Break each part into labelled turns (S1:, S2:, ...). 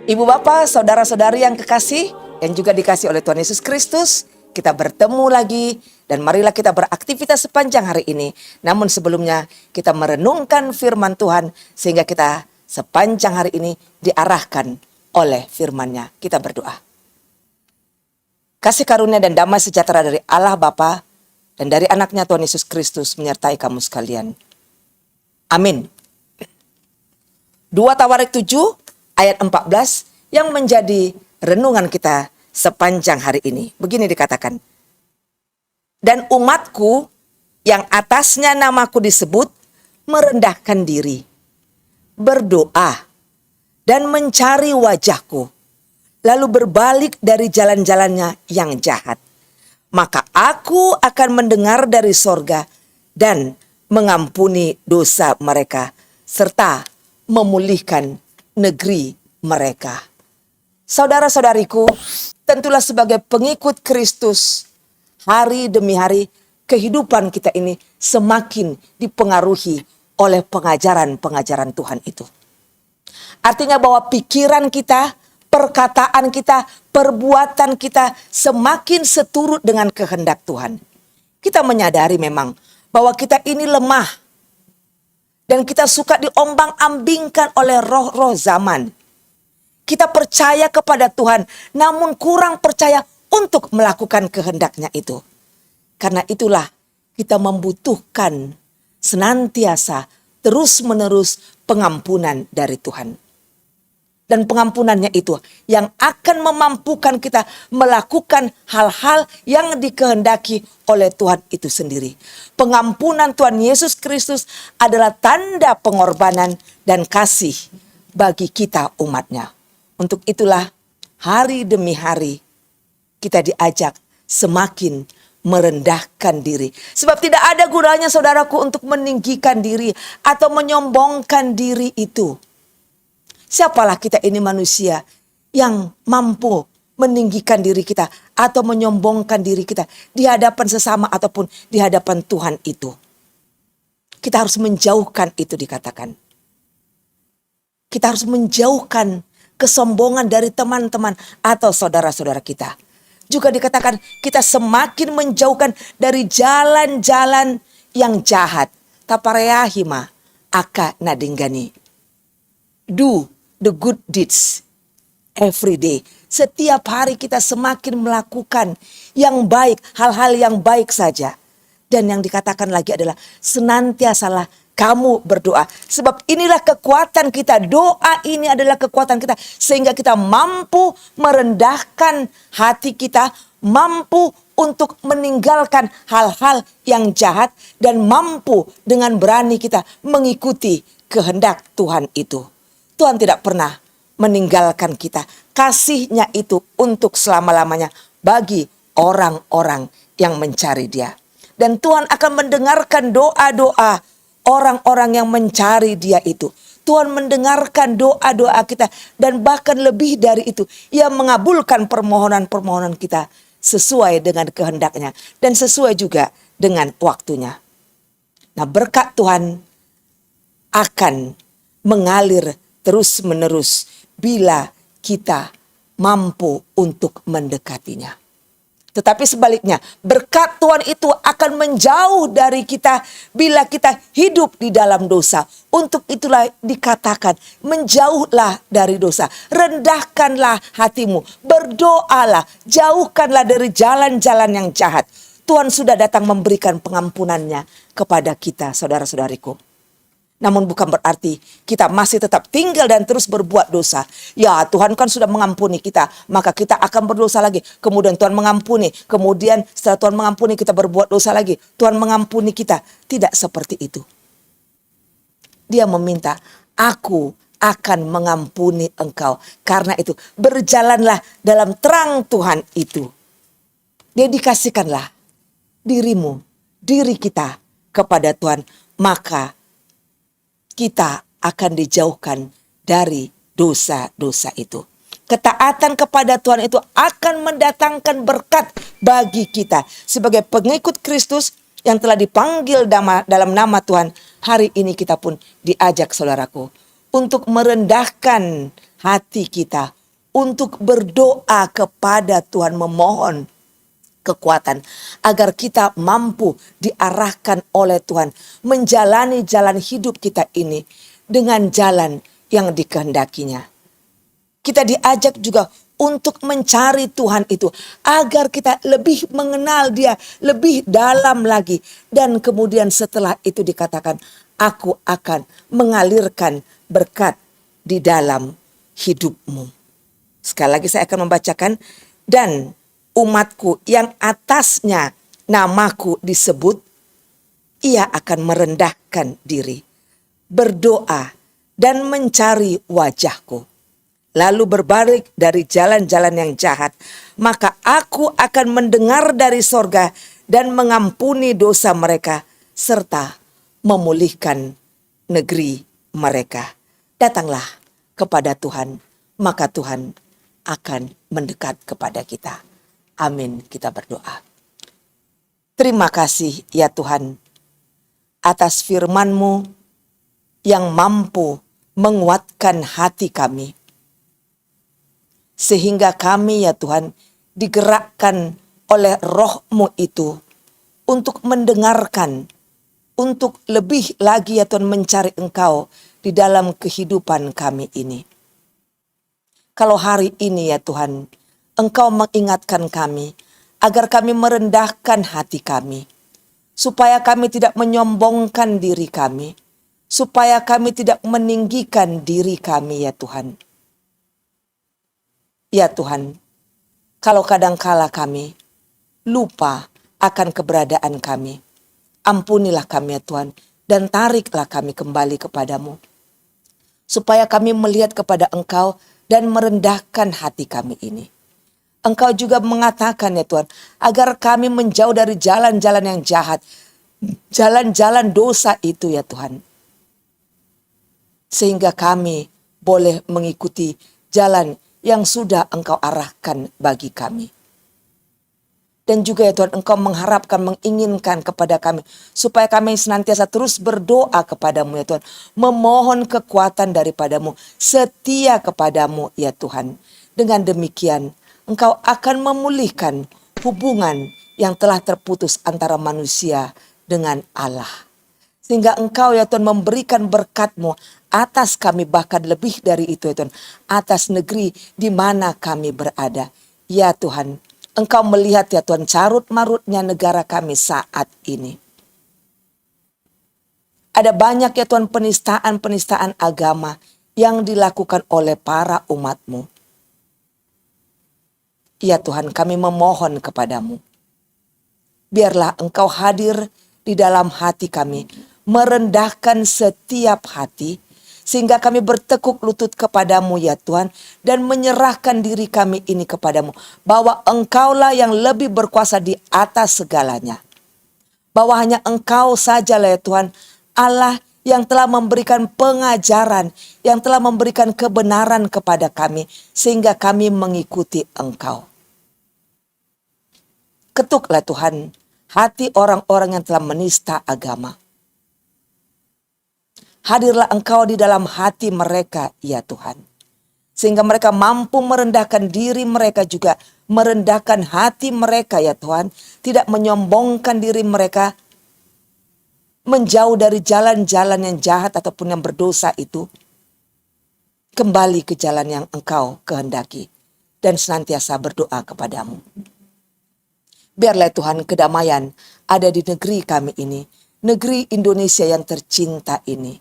S1: Ibu bapak, saudara-saudari yang kekasih, yang juga dikasih oleh Tuhan Yesus Kristus, kita bertemu lagi dan marilah kita beraktivitas sepanjang hari ini. Namun sebelumnya kita merenungkan firman Tuhan sehingga kita sepanjang hari ini diarahkan oleh firman-Nya. Kita berdoa. Kasih karunia dan damai sejahtera dari Allah Bapa dan dari anaknya Tuhan Yesus Kristus menyertai kamu sekalian. Amin. 2 Tawarik 7 ayat 14 yang menjadi renungan kita sepanjang hari ini. Begini dikatakan. Dan umatku yang atasnya namaku disebut merendahkan diri, berdoa dan mencari wajahku, lalu berbalik dari jalan-jalannya yang jahat. Maka aku akan mendengar dari sorga dan mengampuni dosa mereka, serta memulihkan negeri mereka. Saudara-saudariku, tentulah sebagai pengikut Kristus, hari demi hari kehidupan kita ini semakin dipengaruhi oleh pengajaran-pengajaran Tuhan itu. Artinya bahwa pikiran kita, perkataan kita, perbuatan kita semakin seturut dengan kehendak Tuhan. Kita menyadari memang bahwa kita ini lemah dan kita suka diombang-ambingkan oleh roh-roh zaman. Kita percaya kepada Tuhan, namun kurang percaya untuk melakukan kehendak-Nya itu. Karena itulah kita membutuhkan senantiasa terus-menerus pengampunan dari Tuhan. Dan pengampunannya itu yang akan memampukan kita melakukan hal-hal yang dikehendaki oleh Tuhan itu sendiri. Pengampunan Tuhan Yesus Kristus adalah tanda pengorbanan dan kasih bagi kita umat-Nya. Untuk itulah hari demi hari kita diajak semakin merendahkan diri. Sebab tidak ada gunanya saudaraku untuk meninggikan diri atau menyombongkan diri itu. Siapalah kita ini manusia yang mampu meninggikan diri kita atau menyombongkan diri kita di hadapan sesama ataupun di hadapan Tuhan itu. Kita harus menjauhkan itu dikatakan. Kita harus menjauhkan kesombongan dari teman-teman atau saudara-saudara kita. Juga dikatakan kita semakin menjauhkan dari jalan-jalan yang jahat. Tapareyahima aka nadinggani. Do the good deeds every day. Setiap hari kita semakin melakukan yang baik, hal-hal yang baik saja. Dan yang dikatakan lagi adalah senantiasalah kamu berdoa. Sebab inilah kekuatan kita. Doa ini adalah kekuatan kita. Sehingga kita mampu merendahkan hati kita. Mampu untuk meninggalkan hal-hal yang jahat. Dan mampu dengan berani kita mengikuti kehendak Tuhan itu. Tuhan tidak pernah meninggalkan kita. Kasih-Nya itu untuk selama-lamanya bagi orang-orang yang mencari Dia. Dan Tuhan akan mendengarkan doa-doa orang-orang yang mencari Dia itu. Tuhan mendengarkan doa-doa kita dan bahkan lebih dari itu. Ia mengabulkan permohonan-permohonan kita sesuai dengan kehendak-Nya dan sesuai juga dengan waktunya. Nah, berkat Tuhan akan mengalir terus-menerus bila kita mampu untuk mendekatinya. Tetapi sebaliknya, berkat Tuhan itu akan menjauh dari kita bila kita hidup di dalam dosa. Untuk itulah dikatakan, menjauhlah dari dosa. Rendahkanlah hatimu, berdoalah, jauhkanlah dari jalan-jalan yang jahat. Tuhan sudah datang memberikan pengampunannya kepada kita, saudara-saudariku. Namun bukan berarti kita masih tetap tinggal dan terus berbuat dosa. Ya, Tuhan kan sudah mengampuni kita, maka kita akan berdosa lagi. Kemudian Tuhan mengampuni. Kemudian setelah Tuhan mengampuni kita berbuat dosa lagi. Tuhan mengampuni kita. Tidak seperti itu. Dia meminta, aku akan mengampuni engkau. Karena itu berjalanlah dalam terang Tuhan itu. Dedikasikanlah dirimu, diri kita kepada Tuhan. Maka kita akan dijauhkan dari dosa-dosa itu. Ketaatan kepada Tuhan itu akan mendatangkan berkat bagi kita. Sebagai pengikut Kristus yang telah dipanggil dalam nama Tuhan, hari ini kita pun diajak saudaraku untuk merendahkan hati kita, untuk berdoa kepada Tuhan, memohon kekuatan agar kita mampu diarahkan oleh Tuhan menjalani jalan hidup kita ini dengan jalan yang dikehendakinya. Kita diajak juga untuk mencari Tuhan itu agar kita lebih mengenal Dia lebih dalam lagi, dan kemudian setelah itu dikatakan, aku akan mengalirkan berkat di dalam hidupmu. Sekali lagi saya akan membacakan, dan umatku yang atasnya namaku disebut, ia akan merendahkan diri, berdoa dan mencari wajahku, lalu berbalik dari jalan-jalan yang jahat, maka aku akan mendengar dari sorga dan mengampuni dosa mereka, serta memulihkan negeri mereka. Datanglah kepada Tuhan, maka Tuhan akan mendekat kepada kita. Amin. Kita berdoa. Terima kasih ya Tuhan atas firman-Mu yang mampu menguatkan hati kami, sehingga kami ya Tuhan digerakkan oleh Roh-Mu itu untuk mendengarkan, untuk lebih lagi ya Tuhan mencari Engkau di dalam kehidupan kami ini. Kalau hari ini ya Tuhan, Engkau mengingatkan kami agar kami merendahkan hati kami, supaya kami tidak menyombongkan diri kami, supaya kami tidak meninggikan diri kami ya Tuhan. Ya Tuhan, kalau kadangkala kami lupa akan keberadaan kami, ampunilah kami ya Tuhan, dan tariklah kami kembali kepadamu, supaya kami melihat kepada Engkau dan merendahkan hati kami ini. Engkau juga mengatakan ya Tuhan, agar kami menjauh dari jalan-jalan yang jahat, jalan-jalan dosa itu ya Tuhan, sehingga kami boleh mengikuti jalan yang sudah Engkau arahkan bagi kami. Dan juga ya Tuhan, Engkau mengharapkan, menginginkan kepada kami, supaya kami senantiasa terus berdoa kepadamu ya Tuhan, memohon kekuatan daripadamu, setia kepadamu ya Tuhan. Dengan demikian, Engkau akan memulihkan hubungan yang telah terputus antara manusia dengan Allah. Sehingga Engkau ya Tuhan memberikan berkat-Mu atas kami, bahkan lebih dari itu ya Tuhan, atas negeri di mana kami berada. Ya Tuhan, Engkau melihat ya Tuhan carut-marutnya negara kami saat ini. Ada banyak ya Tuhan penistaan-penistaan agama yang dilakukan oleh para umat-Mu. Ya Tuhan, kami memohon kepadamu, biarlah Engkau hadir di dalam hati kami, merendahkan setiap hati, sehingga kami bertekuk lutut kepadamu ya Tuhan, dan menyerahkan diri kami ini kepadamu, bahwa Engkaulah yang lebih berkuasa di atas segalanya, bahwa hanya Engkau sajalah ya Tuhan, Allah yang telah memberikan pengajaran, yang telah memberikan kebenaran kepada kami, sehingga kami mengikuti Engkau. Ketuklah Tuhan hati orang-orang yang telah menista agama. Hadirlah Engkau di dalam hati mereka ya Tuhan, sehingga mereka mampu merendahkan diri mereka, juga merendahkan hati mereka ya Tuhan, tidak menyombongkan diri mereka, menjauh dari jalan-jalan yang jahat ataupun yang berdosa itu, kembali ke jalan yang Engkau kehendaki, dan senantiasa berdoa kepadamu. Biarlah Tuhan kedamaian ada di negeri kami ini, negeri Indonesia yang tercinta ini.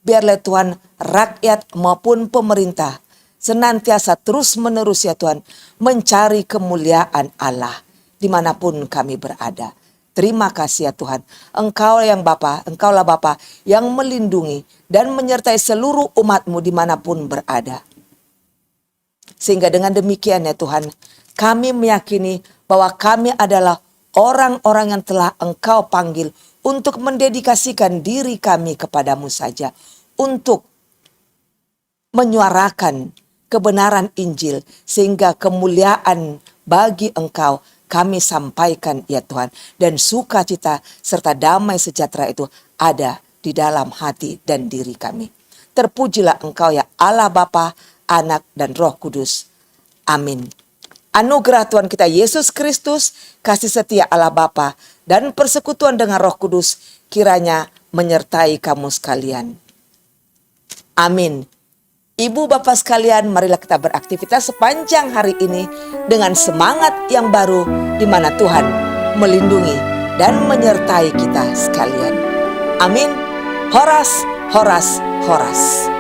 S1: Biarlah Tuhan rakyat maupun pemerintah senantiasa terus menerus ya Tuhan mencari kemuliaan Allah dimanapun kami berada. Terima kasih ya Tuhan, Engkau yang Bapa, Engkaulah Bapa yang melindungi dan menyertai seluruh umat-Mu dimanapun berada. Sehingga dengan demikian ya Tuhan, kami meyakini bahwa kami adalah orang-orang yang telah Engkau panggil untuk mendedikasikan diri kami kepadamu saja, untuk menyuarakan kebenaran Injil, sehingga kemuliaan bagi Engkau kami sampaikan ya Tuhan, dan sukacita serta damai sejahtera itu ada di dalam hati dan diri kami. Terpujilah Engkau ya Allah Bapa, Anak, dan Roh Kudus. Amin. Anugerah Tuhan kita Yesus Kristus, kasih setia Allah Bapa, dan persekutuan dengan Roh Kudus kiranya menyertai kamu sekalian. Amin. Ibu bapak sekalian, marilah kita beraktivitas sepanjang hari ini dengan semangat yang baru, di mana Tuhan melindungi dan menyertai kita sekalian. Amin. Horas, horas, horas.